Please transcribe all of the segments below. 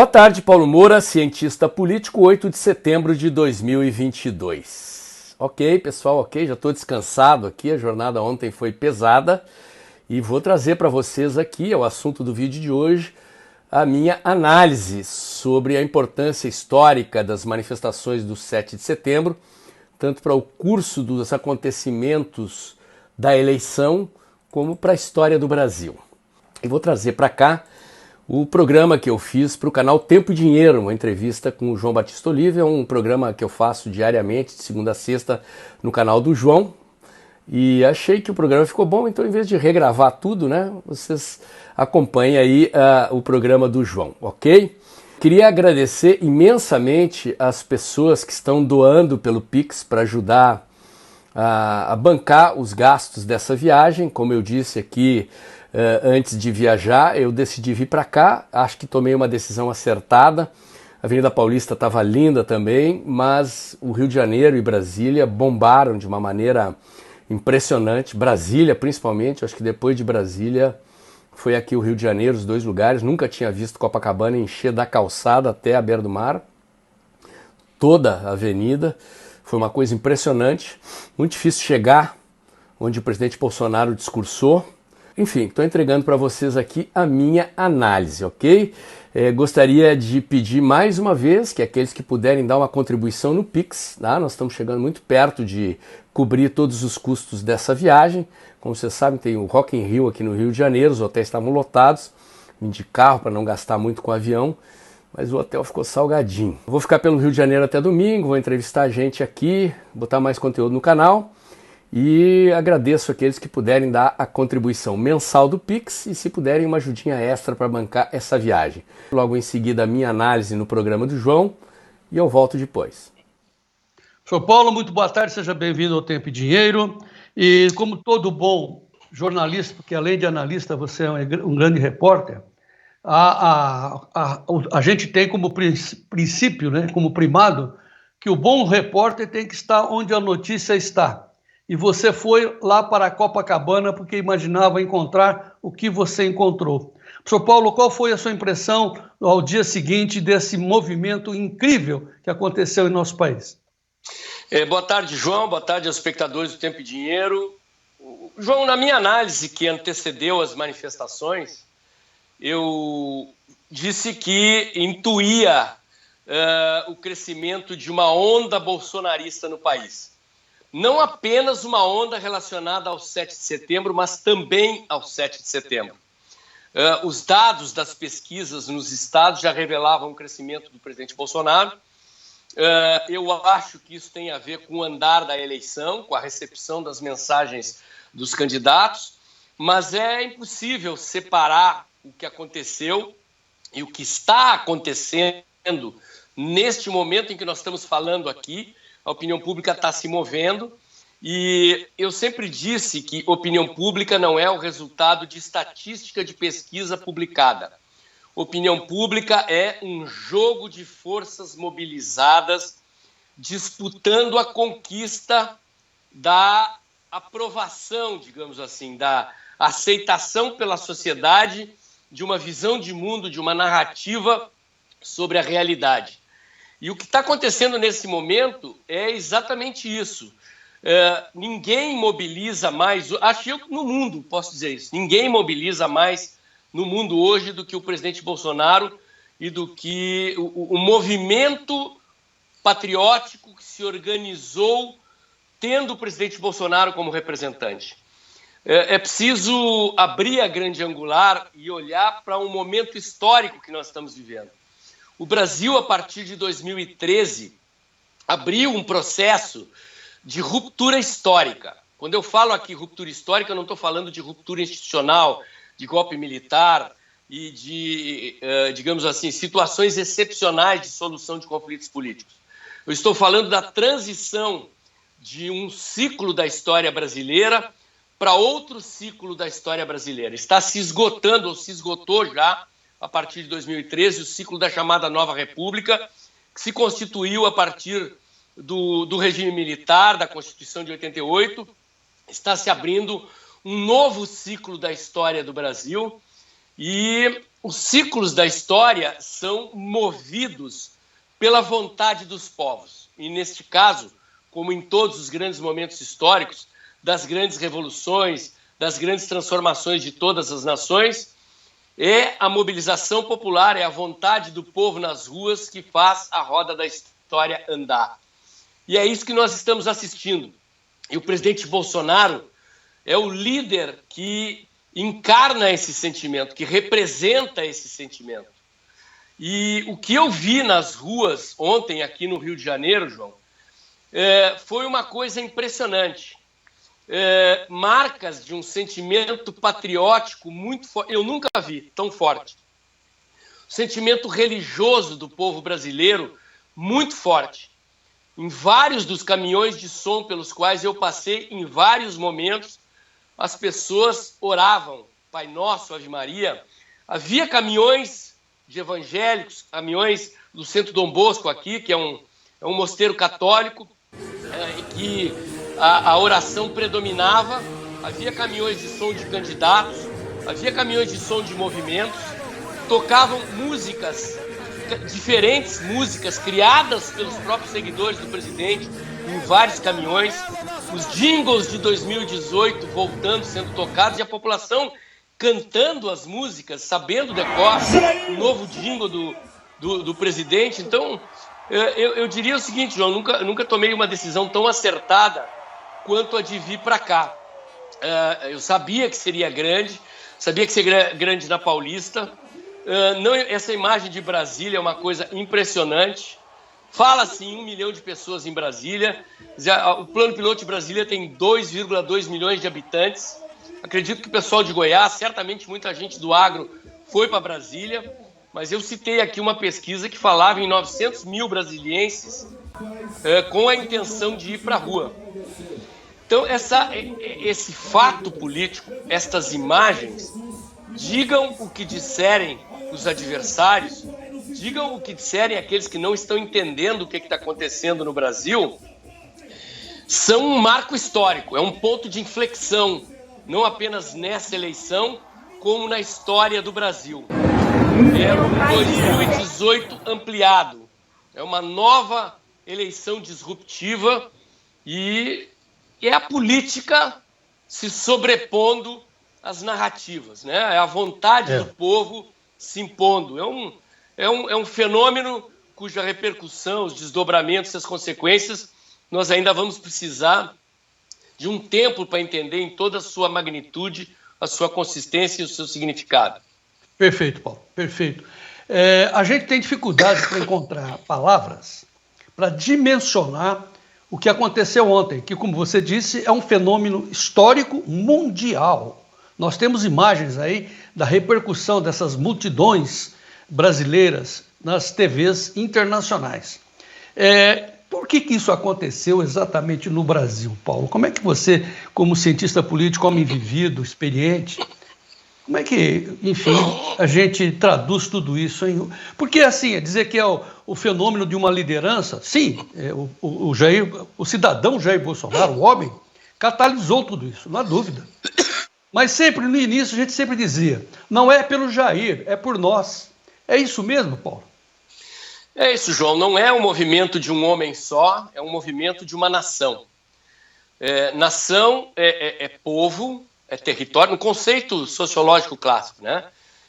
Boa tarde, Paulo Moura, cientista político, 8 de setembro de 2022. Ok, pessoal, ok, já estou descansado aqui, a jornada ontem foi pesada e vou trazer para vocês aqui, é o assunto do vídeo de hoje, a minha análise sobre a importância histórica das manifestações do 7 de setembro, tanto para o curso dos acontecimentos da eleição, como para a história do Brasil. E vou trazer para cá o programa que eu fiz para o canal Tempo e Dinheiro, uma entrevista com o João Batista Oliva, é um programa que eu faço diariamente, de segunda a sexta, no canal do João, e achei que o programa ficou bom, então em vez de regravar tudo, né, vocês acompanhem aí o programa do João, ok? Queria agradecer imensamente as pessoas que estão doando pelo Pix para ajudar a bancar os gastos dessa viagem. Como eu disse aqui, antes de viajar, eu decidi vir para cá, acho que tomei uma decisão acertada. A Avenida Paulista estava linda também, mas o Rio de Janeiro e Brasília bombaram de uma maneira impressionante. Brasília, principalmente, acho que depois de Brasília foi aqui o Rio de Janeiro, os dois lugares. Nunca tinha visto Copacabana encher da calçada até a beira do mar, toda a avenida. Foi uma coisa impressionante, muito difícil chegar onde o presidente Bolsonaro discursou. Enfim, estou entregando para vocês aqui a minha análise, ok? Gostaria de pedir mais uma vez que aqueles que puderem dar uma contribuição no Pix, tá? Nós estamos chegando muito perto de cobrir todos os custos dessa viagem. Como vocês sabem, tem o Rock in Rio aqui no Rio de Janeiro, os hotéis estavam lotados, vim de carro para não gastar muito com o avião, mas o hotel ficou salgadinho. Vou ficar pelo Rio de Janeiro até domingo, vou entrevistar gente aqui, botar mais conteúdo no canal. E agradeço aqueles que puderem dar a contribuição mensal do Pix e se puderem uma ajudinha extra para bancar essa viagem. Logo em seguida a minha análise no programa do João e eu volto depois. Sr. Paulo, muito boa tarde, seja bem-vindo ao Tempo e Dinheiro. E como todo bom jornalista, porque além de analista você é um grande repórter, a gente tem como princípio, né, como primado, que o bom repórter tem que estar onde a notícia está. E você foi lá para Copacabana porque imaginava encontrar o que você encontrou. Sr. Paulo, qual foi a sua impressão ao dia seguinte desse movimento incrível que aconteceu em nosso país? Boa tarde, João. Boa tarde aos espectadores do Tempo e Dinheiro. João, na minha análise que antecedeu as manifestações, eu disse que intuía o crescimento de uma onda bolsonarista no país. Não apenas uma onda relacionada ao 7 de setembro, mas também ao 7 de setembro. Os dados das pesquisas nos estados já revelavam o crescimento do presidente Bolsonaro. Eu acho que isso tem a ver com o andar da eleição, com a recepção das mensagens dos candidatos, mas é impossível separar o que aconteceu e o que está acontecendo neste momento em que nós estamos falando aqui. A opinião pública está se movendo e eu sempre disse que opinião pública não é o resultado de estatística de pesquisa publicada. Opinião pública é um jogo de forças mobilizadas disputando a conquista da aprovação, digamos assim, da aceitação pela sociedade de uma visão de mundo, de uma narrativa sobre a realidade. E o que está acontecendo nesse momento é exatamente isso. Ninguém mobiliza mais, acho eu que no mundo, posso dizer isso, ninguém mobiliza mais no mundo hoje do que o presidente Bolsonaro e do que o movimento patriótico que se organizou tendo o presidente Bolsonaro como representante. É preciso abrir a grande angular e olhar para um momento histórico que nós estamos vivendo. O Brasil, a partir de 2013, abriu um processo de ruptura histórica. Quando eu falo aqui ruptura histórica, eu não estou falando de ruptura institucional, de golpe militar e de, digamos assim, situações excepcionais de solução de conflitos políticos. Eu estou falando da transição de um ciclo da história brasileira para outro ciclo da história brasileira. Está se esgotando, ou se esgotou já, a partir de 2013, o ciclo da chamada Nova República, que se constituiu a partir do regime militar, da Constituição de 88, está se abrindo um novo ciclo da história do Brasil e os ciclos da história são movidos pela vontade dos povos. E, neste caso, como em todos os grandes momentos históricos, das grandes revoluções, das grandes transformações de todas as nações, é a mobilização popular, é a vontade do povo nas ruas que faz a roda da história andar. E é isso que nós estamos assistindo. E o presidente Bolsonaro é o líder que encarna esse sentimento, que representa esse sentimento. E o que eu vi nas ruas ontem aqui no Rio de Janeiro, João, foi uma coisa impressionante. Marcas de um sentimento patriótico muito forte. Eu nunca vi tão forte. O sentimento religioso do povo brasileiro muito forte. Em vários dos caminhões de som pelos quais eu passei, em vários momentos, as pessoas oravam, Pai Nosso, Ave Maria. Havia caminhões de evangélicos, caminhões do Centro Dom Bosco aqui, que é um mosteiro católico, que a oração predominava. Havia caminhões de som de candidatos, havia caminhões de som de movimentos, tocavam músicas, diferentes músicas criadas pelos próprios seguidores do presidente em vários caminhões, os jingles de 2018 voltando, sendo tocados, e a população cantando as músicas, sabendo o decor, o novo jingle do presidente. Então, eu diria o seguinte, João, nunca tomei uma decisão tão acertada quanto a de vir para cá. Eu sabia que seria grande, sabia que seria grande na Paulista. Essa imagem de Brasília é uma coisa impressionante. Fala-se em 1 milhão de pessoas em Brasília. O Plano Piloto de Brasília tem 2,2 milhões de habitantes. Acredito que o pessoal de Goiás, certamente muita gente do agro foi para Brasília, mas eu citei aqui uma pesquisa que falava em 900 mil brasilienses com a intenção de ir para a rua. Então, esse fato político, estas imagens, digam o que disserem os adversários, digam o que disserem aqueles que não estão entendendo o que está acontecendo no Brasil, são um marco histórico, é um ponto de inflexão, não apenas nessa eleição, como na história do Brasil. É o 2018 ampliado, é uma nova eleição disruptiva e é a política se sobrepondo às narrativas, né? É a vontade do povo se impondo. É um fenômeno cuja repercussão, os desdobramentos, as consequências, nós ainda vamos precisar de um tempo para entender em toda a sua magnitude, a sua consistência e o seu significado. Perfeito, Paulo, perfeito. A gente tem dificuldade para encontrar palavras para dimensionar o que aconteceu ontem, que, como você disse, é um fenômeno histórico mundial. Nós temos imagens aí da repercussão dessas multidões brasileiras nas TVs internacionais. Por que isso aconteceu exatamente no Brasil, Paulo? Como é que você, como cientista político, homem vivido, experiente, como é que, enfim, a gente traduz tudo isso em... Porque, assim, dizer que é o fenômeno de uma liderança, sim, o cidadão Jair Bolsonaro, o homem, catalisou tudo isso, não há dúvida. Mas sempre, no início, a gente sempre dizia, não é pelo Jair, é por nós. É isso mesmo, Paulo? É isso, João. Não é um movimento de um homem só, é um movimento de uma nação. Nação é povo, é território, no conceito sociológico clássico, né?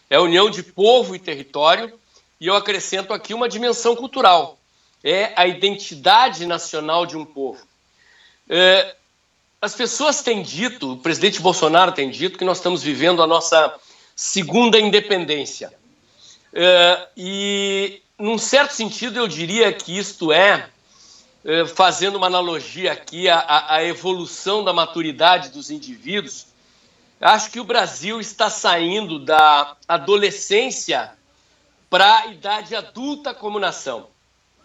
É a união de povo e território, e eu acrescento aqui uma dimensão cultural. É a identidade nacional de um povo. As pessoas têm dito, o presidente Bolsonaro tem dito, que nós estamos vivendo a nossa segunda independência. E, num certo sentido, eu diria que isto fazendo uma analogia aqui à evolução da maturidade dos indivíduos, acho que o Brasil está saindo da adolescência para a idade adulta como nação.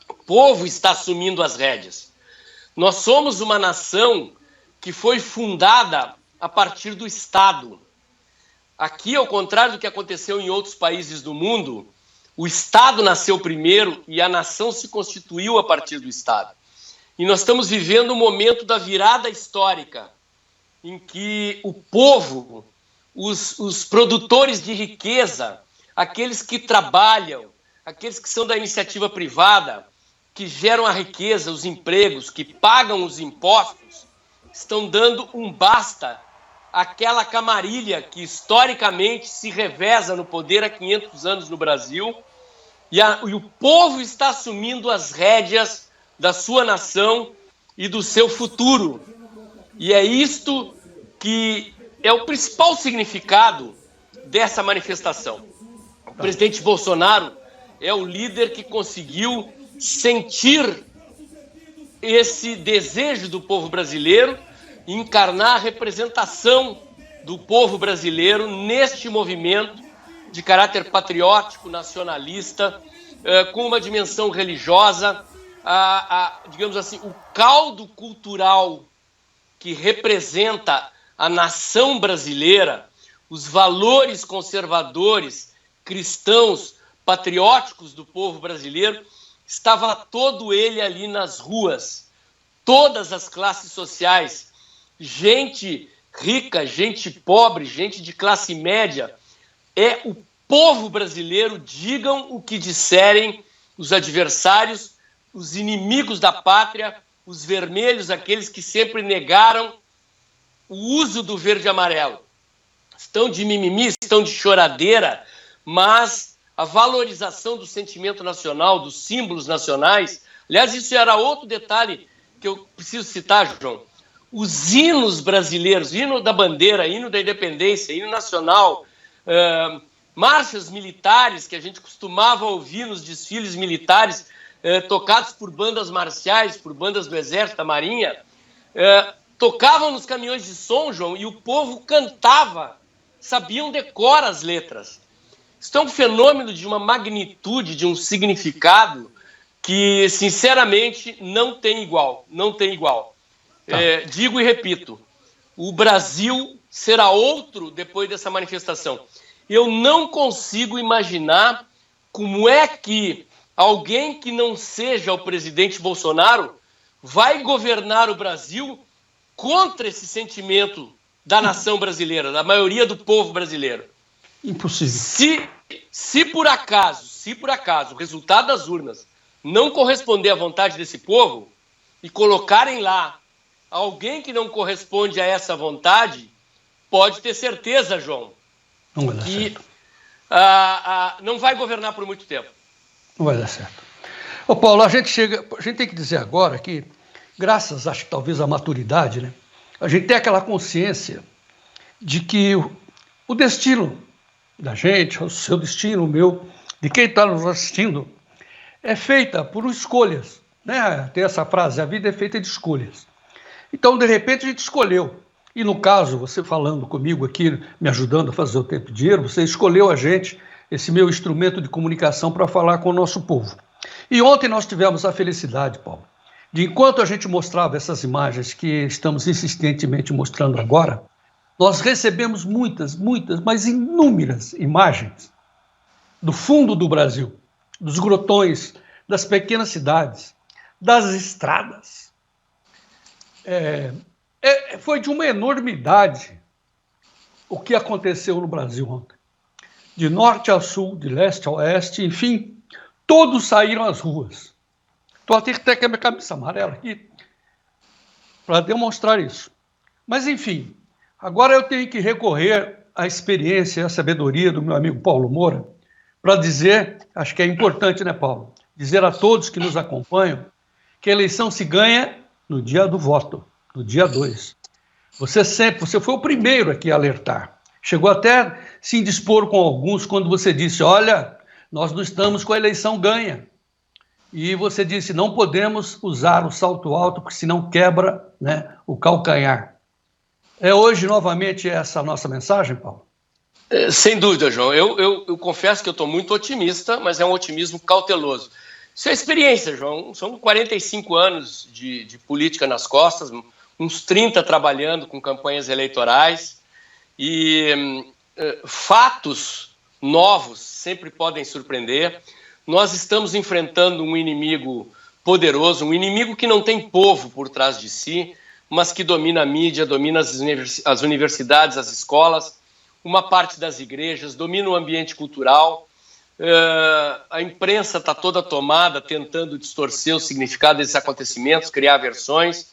O povo está assumindo as rédeas. Nós somos uma nação que foi fundada a partir do Estado. Aqui, ao contrário do que aconteceu em outros países do mundo, o Estado nasceu primeiro e a nação se constituiu a partir do Estado. E nós estamos vivendo um momento da virada histórica, em que o povo, os produtores de riqueza, aqueles que trabalham, aqueles que são da iniciativa privada, que geram a riqueza, os empregos, que pagam os impostos, estão dando um basta àquela camarilha que historicamente se reveza no poder há 500 anos no Brasil, e o povo está assumindo as rédeas da sua nação e do seu futuro. E é isto que é o principal significado dessa manifestação. O presidente Bolsonaro é o líder que conseguiu sentir esse desejo do povo brasileiro e encarnar a representação do povo brasileiro neste movimento de caráter patriótico, nacionalista, com uma dimensão religiosa, digamos assim, o caldo cultural que representa a nação brasileira, os valores conservadores, cristãos, patrióticos do povo brasileiro, estava todo ele ali nas ruas, todas as classes sociais, gente rica, gente pobre, gente de classe média. É o povo brasileiro, digam o que disserem os adversários, os inimigos da pátria, os vermelhos, aqueles que sempre negaram o uso do verde e amarelo. Estão de mimimi, estão de choradeira, mas a valorização do sentimento nacional, dos símbolos nacionais. Aliás, isso era outro detalhe que eu preciso citar, João. Os hinos brasileiros, hino da bandeira, hino da independência, hino nacional, marchas militares que a gente costumava ouvir nos desfiles militares, tocados por bandas marciais, por bandas do Exército, da Marinha, tocavam nos caminhões de som, João, e o povo cantava, sabiam decor as letras. Isso é um fenômeno de uma magnitude, de um significado que, sinceramente, não tem igual. Não tem igual. Tá. Digo e repito, o Brasil será outro depois dessa manifestação. Eu não consigo imaginar como é que alguém que não seja o presidente Bolsonaro vai governar o Brasil contra esse sentimento da nação brasileira, da maioria do povo brasileiro. Impossível. Se por acaso o resultado das urnas não corresponder à vontade desse povo e colocarem lá alguém que não corresponde a essa vontade, pode ter certeza, João, não vai dar que certo. Não vai governar por muito tempo. Não vai dar certo. Ô Paulo, a gente tem que dizer agora que, graças, acho que talvez à maturidade, né, a gente tem aquela consciência de que o destino da gente, o seu destino, o meu, de quem está nos assistindo, é feita por escolhas. Né? Tem essa frase, a vida é feita de escolhas. Então, de repente, a gente escolheu. E no caso, você falando comigo aqui, me ajudando a fazer o Tempo e Dinheiro, você escolheu a gente, esse meu instrumento de comunicação, para falar com o nosso povo. E ontem nós tivemos a felicidade, Paulo, de enquanto a gente mostrava essas imagens que estamos insistentemente mostrando agora, nós recebemos muitas, mas inúmeras imagens do fundo do Brasil, dos grotões, das pequenas cidades, das estradas. Foi de uma enormidade o que aconteceu no Brasil ontem. De norte a sul, de leste a oeste, enfim, todos saíram às ruas. Estou até com a minha cabeça amarela aqui para demonstrar isso. Mas, enfim, agora eu tenho que recorrer à experiência e à sabedoria do meu amigo Paulo Moura para dizer, acho que é importante, né, Paulo? Dizer a todos que nos acompanham que a eleição se ganha no dia do voto, no dia 2. Você foi o primeiro aqui a alertar. Chegou até a se indispor com alguns quando você disse, olha, nós não estamos com a eleição ganha. E você disse, não podemos usar o salto alto, porque senão quebra, né, o calcanhar. É hoje, novamente, essa a nossa mensagem, Paulo? Sem dúvida, João. Eu confesso que eu estou muito otimista, mas é um otimismo cauteloso. Isso é experiência, João. São 45 anos de política nas costas, uns 30 trabalhando com campanhas eleitorais, e fatos novos sempre podem surpreender. Nós estamos enfrentando um inimigo poderoso, um inimigo que não tem povo por trás de si, mas que domina a mídia, domina as universidades, as escolas, uma parte das igrejas, domina o ambiente cultural. A imprensa está toda tomada, tentando distorcer o significado desses acontecimentos, criar versões.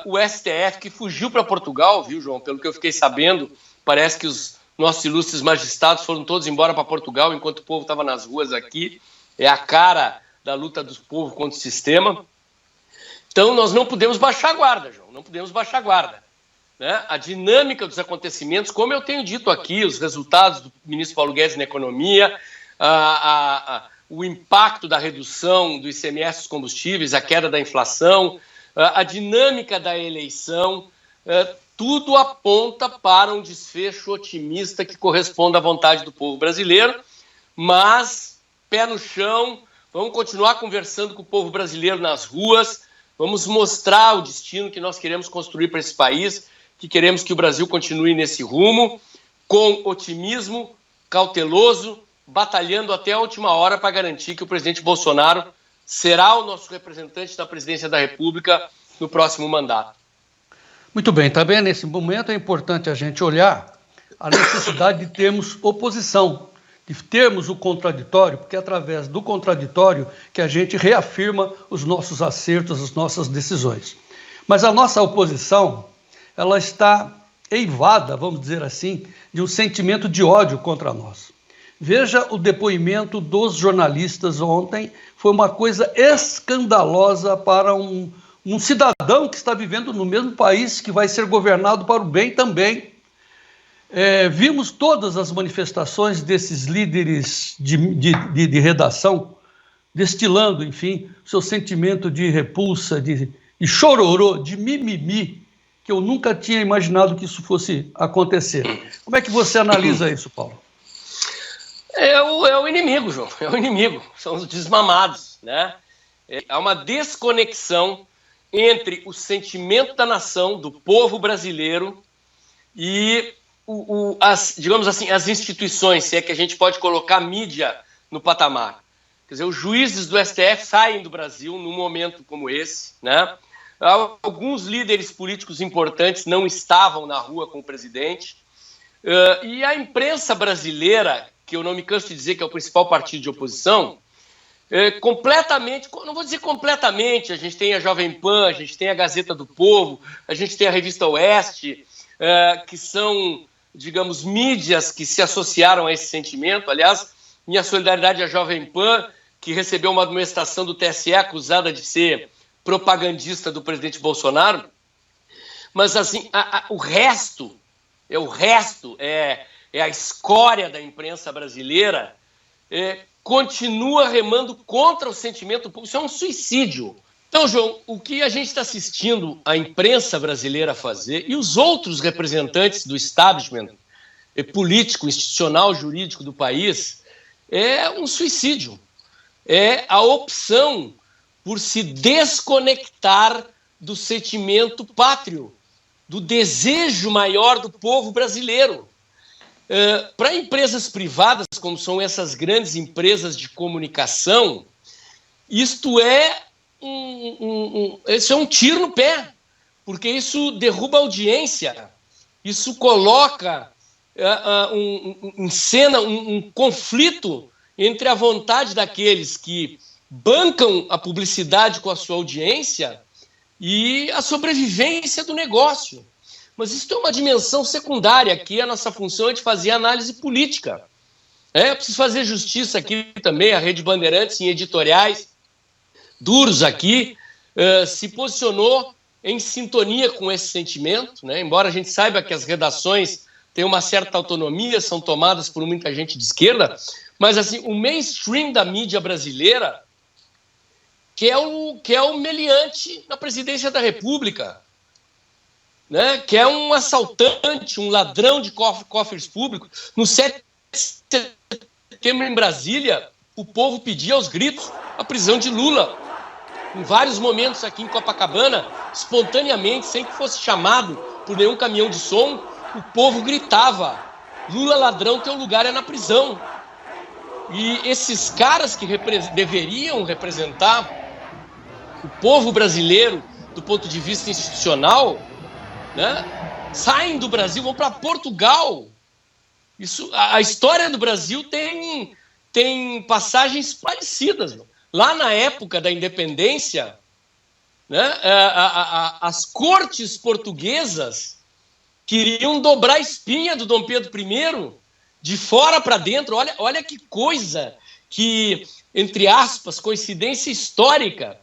O STF, que fugiu para Portugal, viu, João? Pelo que eu fiquei sabendo, parece que os nossos ilustres magistrados foram todos embora para Portugal, enquanto o povo estava nas ruas aqui. É a cara da luta do povo contra o sistema. Então, nós não podemos baixar a guarda, João, não podemos baixar a guarda. Né? A dinâmica dos acontecimentos, como eu tenho dito aqui, os resultados do ministro Paulo Guedes na economia, o impacto da redução do ICMS dos combustíveis, a queda da inflação, a dinâmica da eleição, tudo aponta para um desfecho otimista que corresponda à vontade do povo brasileiro, mas, pé no chão, vamos continuar conversando com o povo brasileiro nas ruas, vamos mostrar o destino que nós queremos construir para esse país, que queremos que o Brasil continue nesse rumo, com otimismo, cauteloso, batalhando até a última hora para garantir que o presidente Bolsonaro será o nosso representante da presidência da República no próximo mandato. Muito bem, também nesse momento é importante a gente olhar a necessidade de termos oposição, de termos o contraditório, porque é através do contraditório que a gente reafirma os nossos acertos, as nossas decisões. Mas a nossa oposição, ela está eivada, vamos dizer assim, de um sentimento de ódio contra nós. Veja o depoimento dos jornalistas ontem, foi uma coisa escandalosa para um cidadão que está vivendo no mesmo país, que vai ser governado para o bem também. Vimos todas as manifestações desses líderes de redação, destilando, enfim, seu sentimento de repulsa, de chororô, de mimimi, que eu nunca tinha imaginado que isso fosse acontecer. Como é que você analisa isso, Paulo? É o inimigo, João, é o inimigo, são os desmamados, né? Há uma desconexão entre o sentimento da nação, do povo brasileiro e digamos assim, as instituições, se é que a gente pode colocar a mídia no patamar. Quer dizer, os juízes do STF saem do Brasil num momento como esse, né? Alguns líderes políticos importantes não estavam na rua com o presidente, e a imprensa brasileira, que eu não me canso de dizer que é o principal partido de oposição, completamente, não vou dizer completamente, a gente tem a Jovem Pan, a gente tem a Gazeta do Povo, a gente tem a Revista Oeste, que são, digamos, mídias que se associaram a esse sentimento. Aliás, minha solidariedade à Jovem Pan, que recebeu uma admoestação do TSE acusada de ser propagandista do presidente Bolsonaro. Mas, assim, o resto é a escória da imprensa brasileira, continua remando contra o sentimento público. Isso é um suicídio. Então, João, o que a gente está assistindo a imprensa brasileira fazer e os outros representantes do establishment político, institucional, jurídico do país é um suicídio. É a opção por se desconectar do sentimento pátrio, do desejo maior do povo brasileiro. Para empresas privadas, como são essas grandes empresas de comunicação, isto é um tiro no pé, porque isso derruba a audiência, isso coloca em cena um conflito entre a vontade daqueles que bancam a publicidade com a sua audiência e a sobrevivência do negócio. Mas isso tem uma dimensão secundária, que a nossa função é de fazer análise política. Eu preciso fazer justiça aqui também, a Rede Bandeirantes, em editoriais duros aqui, se posicionou em sintonia com esse sentimento, né? Embora a gente saiba que as redações têm uma certa autonomia, são tomadas por muita gente de esquerda, mas assim, o mainstream da mídia brasileira quer o meliante na presidência da República, né? Quer um assaltante, um ladrão de cofres públicos. No 7 de setembro, em Brasília, o povo pedia aos gritos a prisão de Lula. Em vários momentos aqui em Copacabana, espontaneamente, sem que fosse chamado por nenhum caminhão de som, o povo gritava: Lula ladrão, teu lugar é na prisão. E esses caras que deveriam representar o povo brasileiro do ponto de vista institucional, né, saem do Brasil, vão para Portugal. A história do Brasil tem tem passagens parecidas. Lá na época da independência, né, as cortes portuguesas queriam dobrar a espinha do Dom Pedro I de fora para dentro. Olha que coisa, que, entre aspas, coincidência histórica.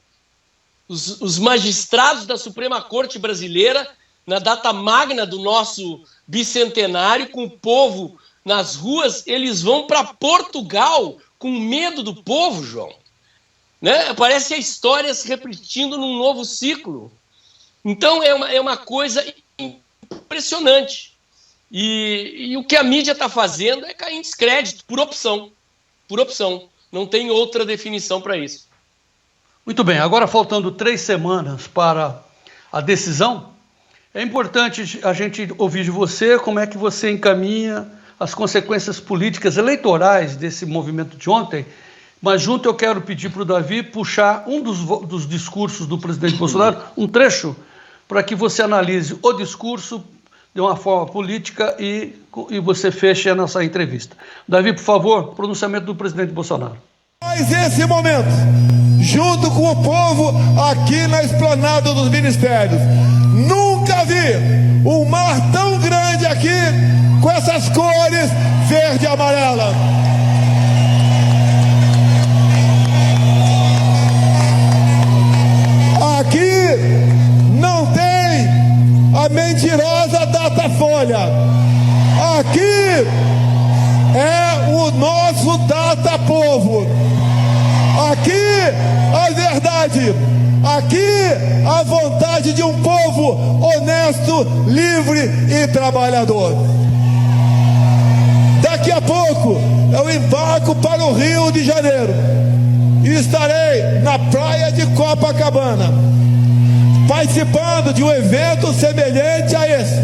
Os magistrados da Suprema Corte Brasileira, na data magna do nosso bicentenário, com o povo nas ruas, eles vão para Portugal com medo do povo, João. Né? Parece a história se repetindo num novo ciclo. Então é uma coisa impressionante. E o que a mídia está fazendo é cair em descrédito, por opção. Por opção. Não tem outra definição para isso. Muito bem, agora faltando 3 semanas para a decisão, é importante a gente ouvir de você como é que você encaminha as consequências políticas eleitorais desse movimento de ontem. Mas junto eu quero pedir para o Davi puxar um dos discursos do presidente Bolsonaro, um trecho, para que você analise o discurso de uma forma política e você feche a nossa entrevista. Davi, por favor, pronunciamento do presidente Bolsonaro. Mas esse momento, junto com o povo aqui na esplanada dos ministérios, nunca vi um mar tão grande aqui com essas cores verde e amarela. Aqui não tem a mentirosa Datafolha. Aqui é o nosso Datapovo. Aqui a verdade. Aqui a vontade de um povo honesto, livre e trabalhador. Daqui a pouco eu embarco para o Rio de Janeiro e estarei na praia de Copacabana, participando de um evento semelhante a esse.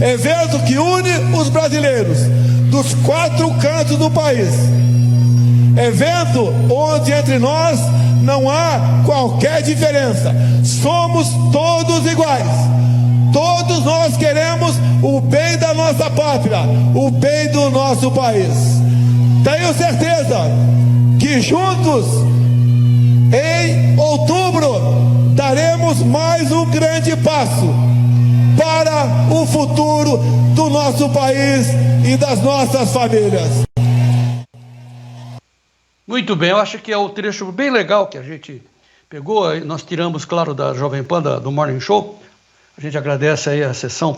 Evento que une os brasileiros dos 4 cantos do país. Evento onde entre nós não há qualquer diferença. Somos todos iguais. Todos nós queremos o bem da nossa pátria, o bem do nosso país. Tenho certeza que juntos, em outubro, daremos mais um grande passo para o futuro do nosso país e das nossas famílias. Muito bem, eu acho que é o trecho bem legal que a gente pegou. Nós tiramos, claro, da Jovem Pan, do Morning Show. A gente agradece aí a sessão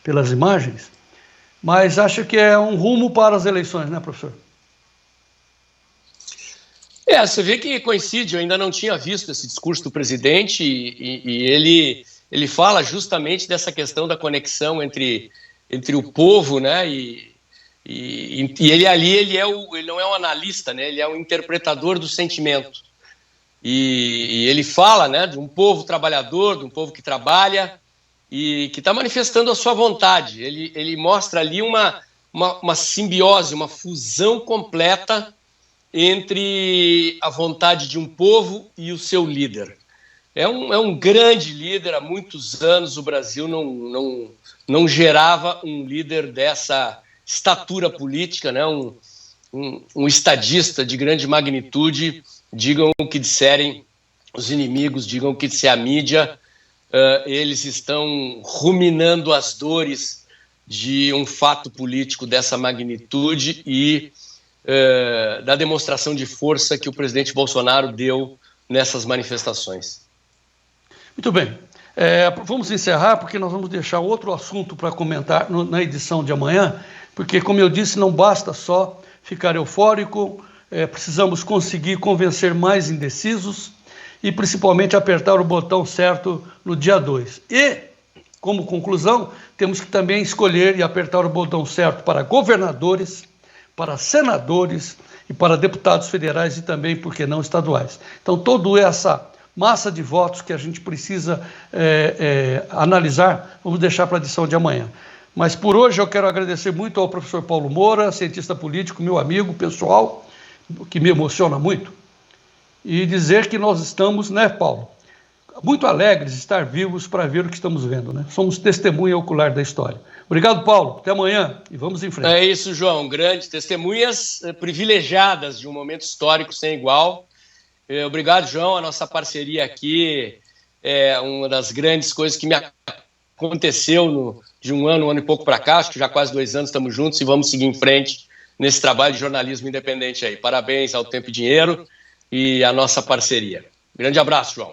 pelas imagens, mas acho que é um rumo para as eleições, né, professor? Você vê que coincide, eu ainda não tinha visto esse discurso do presidente e ele fala justamente dessa questão da conexão entre o povo, né, e ele ali, ele não é um analista, né, ele é um interpretador do sentimento. E ele fala, né, de um povo trabalhador, de um povo que trabalha e que está manifestando a sua vontade. Ele mostra ali uma simbiose, uma fusão completa entre a vontade de um povo e o seu líder. É um grande líder. Há muitos anos o Brasil não gerava um líder dessa estatura política, né? um estadista de grande magnitude. Digam o que disserem os inimigos, digam o que disser a mídia, eles estão ruminando as dores de um fato político dessa magnitude e da demonstração de força que o presidente Bolsonaro deu nessas manifestações. Muito bem. Vamos encerrar, porque nós vamos deixar outro assunto para comentar na edição de amanhã, porque, como eu disse, não basta só ficar eufórico, precisamos conseguir convencer mais indecisos e, principalmente, apertar o botão certo no dia 2. E, como conclusão, temos que também escolher e apertar o botão certo para governadores, para senadores e para deputados federais e também, por que não, estaduais. Então, toda essa massa de votos que a gente precisa analisar, vamos deixar para a edição de amanhã. Mas, por hoje, eu quero agradecer muito ao professor Paulo Moura, cientista político, meu amigo pessoal, que me emociona muito, e dizer que nós estamos, né, Paulo, muito alegres de estar vivos para ver o que estamos vendo, né? Somos testemunha ocular da história. Obrigado, Paulo. Até amanhã e vamos em frente. É isso, João. Grandes testemunhas privilegiadas de um momento histórico sem igual. Obrigado, João. A nossa parceria aqui é uma das grandes coisas que me aconteceu de um ano e pouco para cá. Acho que já quase 2 anos estamos juntos e vamos seguir em frente nesse trabalho de jornalismo independente aí. Parabéns ao Tempo e Dinheiro e à nossa parceria. Grande abraço, João.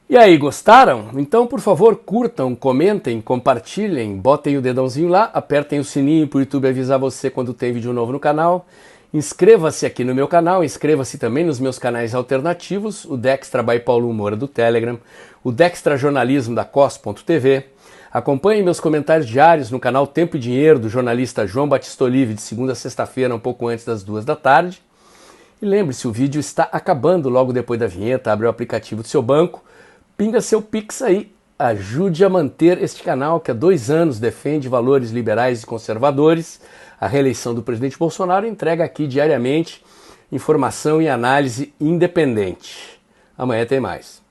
E aí, gostaram? Então, por favor, curtam, comentem, compartilhem, botem o dedãozinho lá, apertem o sininho para o YouTube avisar você quando tem vídeo novo no canal. Inscreva-se aqui no meu canal, inscreva-se também nos meus canais alternativos, o Dextra by Paulo Moura do Telegram, o Dextra Jornalismo da COS.tv. Acompanhe meus comentários diários no canal Tempo e Dinheiro do jornalista João Batista Olive, de segunda a sexta-feira, um pouco antes das 2 da tarde. E lembre-se, o vídeo está acabando logo depois da vinheta, abre o aplicativo do seu banco, pinga seu Pix aí, ajude a manter este canal que há 2 anos defende valores liberais e conservadores. A reeleição do presidente Bolsonaro entrega aqui diariamente informação e análise independente. Amanhã tem mais.